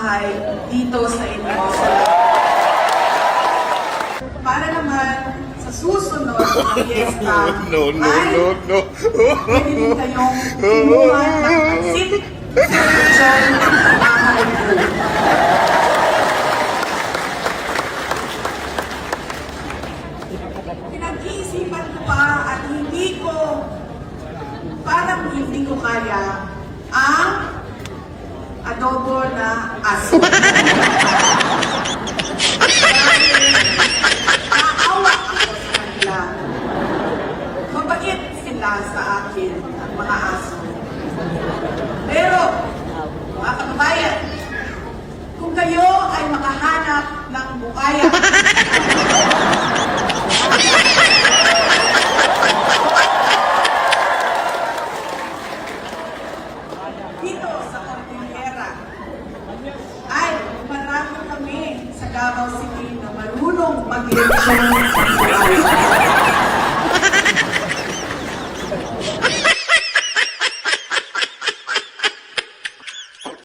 bahay dito sa inyo. Para naman sa susunod na fiesta pwede din kayong kumuha ng pansit, lechon, mahalugog. Pinag-iisipan ko pa at parang hindi ko kaya ang adobo na aso. Naawa ako sa kanila. Mabait sila sa akin, ang mga aso. Pero, mga kababayan, kung kayo ay makahanap ng bukaya, dito sa Cordillera, ay marami kami sa Davao City na marunong mag-lechon.